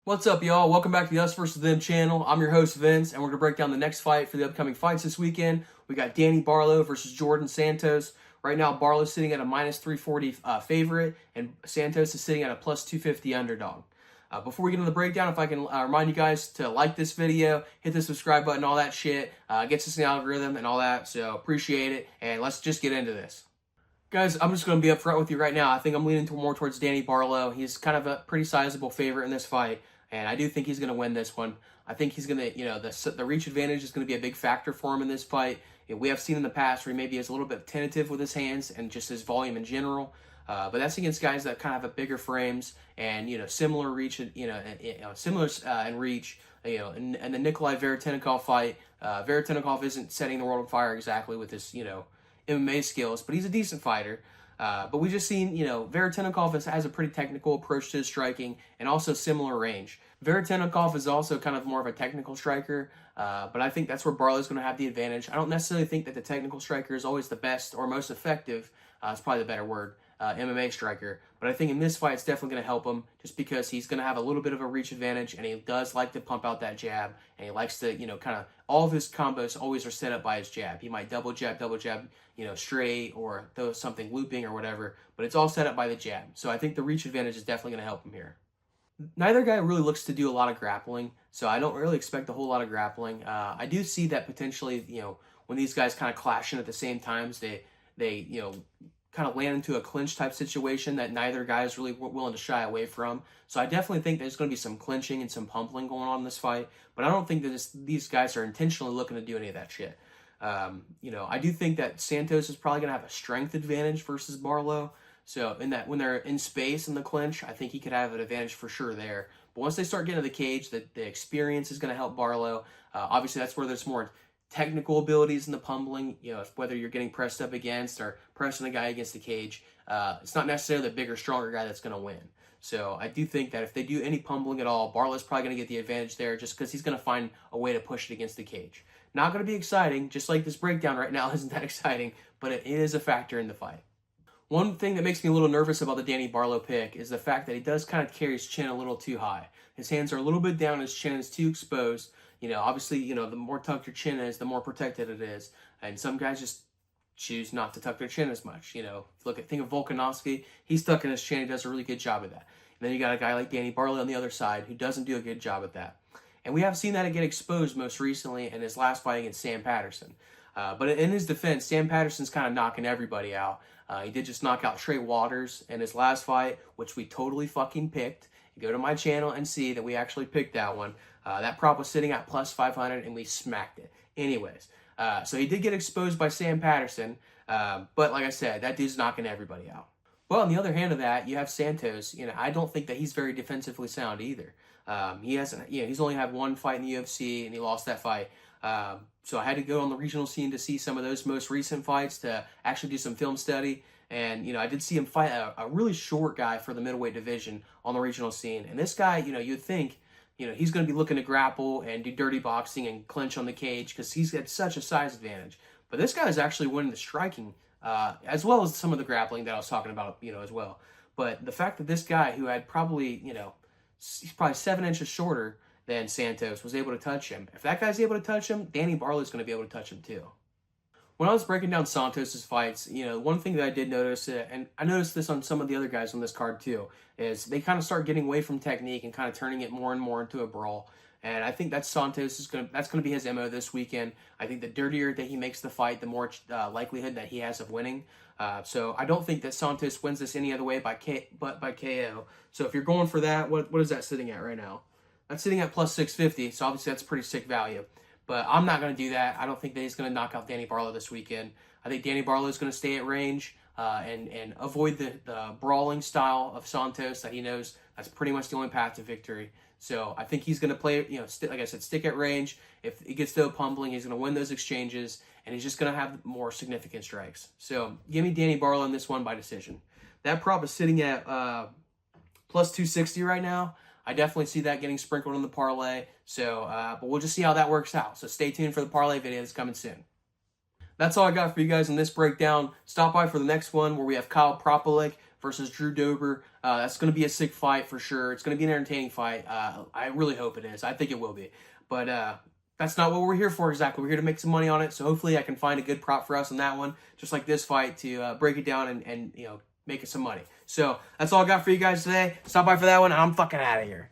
What's up, y'all? Welcome back to the Us vs. Them channel. I'm your host, Vince, and we're going to break down the next fight for the upcoming fights this weekend. We got Barlow versus Djorden Santos. Right now, Barlow's sitting at a minus 340 favorite, and Santos is sitting at a plus 250 underdog. Before we get into the breakdown, if I can remind you guys to like this video, hit the subscribe button, all that shit. Gets us in the algorithm and all that, so appreciate it, and let's just get into this. Guys, I'm just going to be upfront with you right now. I think I'm leaning more towards Barlow. He's kind of a pretty sizable favorite in this fight. And I do think he's going to win this one. I think he's going to, the reach advantage is going to be a big factor for him in this fight. We have seen in the past where he maybe is a little bit tentative with his hands and just his volume in general. But that's against guys that kind of have bigger frames and, similar reach, similar in reach. And the Nikolai Veretennikov fight, Veretennikov isn't setting the world on fire exactly with his, MMA skills, but he's a decent fighter. But we just seen, Veretennikov has a pretty technical approach to his striking and also similar range. Veretennikov is also kind of more of a technical striker, but I think that's where Barlow's going to have the advantage. I don't necessarily think that the technical striker is always the best or most effective, it's probably the better word, MMA striker. But I think in this fight, it's definitely going to help him just because he's going to have a little bit of a reach advantage, and he does like to pump out that jab, and he likes to, kind of, all of his combos always are set up by his jab. He might double jab, straight, or throw something looping or whatever, but it's all set up by the jab. So I think the reach advantage is definitely going to help him here. Neither guy really looks to do a lot of grappling, so I don't really expect a whole lot of grappling. I do see that potentially, when these guys kind of clashing at the same times, they kind of land into a clinch type situation that neither guy is really willing to shy away from. So I definitely think there's going to be some clinching and some pumping going on in this fight, but I don't think that these guys are intentionally looking to do any of that shit. I do think that Santos is probably going to have a strength advantage versus Barlow. So in that, when they're in space in the clinch, I think he could have an advantage for sure there. But once they start getting to the cage, the experience is going to help Barlow. Obviously, that's where there's more technical abilities in the pummeling, whether you're getting pressed up against or pressing a guy against the cage. It's not necessarily the bigger, stronger guy that's going to win. So I do think that if they do any pummeling at all, Barlow's probably going to get the advantage there just because he's going to find a way to push it against the cage. Not going to be exciting, just like this breakdown right now isn't that exciting, but it is a factor in the fight. One thing that makes me a little nervous about the Barlow pick is the fact that he does kind of carry his chin a little too high. His hands are a little bit down, his chin is too exposed. Obviously, the more tucked your chin is, the more protected it is. And some guys just choose not to tuck their chin as much. Think of Volkanovski. He's tucking his chin. He does a really good job at that. And then you got a guy like Barlow on the other side who doesn't do a good job at that. And we have seen that get exposed most recently in his last fight against Sam Patterson. But in his defense, Sam Patterson's kind of knocking everybody out. He did just knock out Trey Waters in his last fight, which we totally fucking picked. You go to my channel and see that we actually picked that one. That prop was sitting at plus 500, and we smacked it. Anyways, so he did get exposed by Sam Patterson, but like I said, that dude's knocking everybody out. Well, on the other hand of that, you have Santos. I don't think that he's very defensively sound either. He's only had one fight in the UFC, and he lost that fight. So I had to go on the regional scene to see some of those most recent fights to actually do some film study. And, I did see him fight a really short guy for the middleweight division on the regional scene. And this guy, you'd think, he's going to be looking to grapple and do dirty boxing and clinch on the cage because he's got such a size advantage. But this guy is actually winning the striking as well as some of the grappling that I was talking about, as well. But the fact that this guy who had probably, he's probably 7 inches shorter than Santos was able to touch him. If that guy's able to touch him, Barlow's going to be able to touch him too. When I was breaking down Santos's fights, one thing that I did notice, and I noticed this on some of the other guys on this card too, is they kind of start getting away from technique and kind of turning it more and more into a brawl. And I think that's going to be his MO this weekend. I think the dirtier that he makes the fight, the more likelihood that he has of winning. So I don't think that Santos wins this any other way but by KO. So if you're going for that, what is that sitting at right now? That's sitting at plus 650, so obviously that's pretty sick value. But I'm not going to do that. I don't think that he's going to knock out Barlow this weekend. I think Barlow is going to stay at range and avoid the brawling style of Santos that he knows that's pretty much the only path to victory. So I think he's going to play, like I said, stick at range. If he gets to a pummeling, he's going to win those exchanges, and he's just going to have more significant strikes. So give me Barlow in this one by decision. That prop is sitting at plus 260 right now. I definitely see that getting sprinkled in the parlay. So, but we'll just see how that works out. So stay tuned for the parlay video that's coming soon. That's all I got for you guys in this breakdown. Stop by for the next one where we have Kyle Propalik versus Drew Dober. That's going to be a sick fight for sure. It's going to be an entertaining fight. I really hope it is. I think it will be. But that's not what we're here for exactly. We're here to make some money on it. So hopefully I can find a good prop for us on that one, just like this fight, to break it down and you know, make us some money. So that's all I got for you guys today. Stop by for that one, and I'm fucking out of here.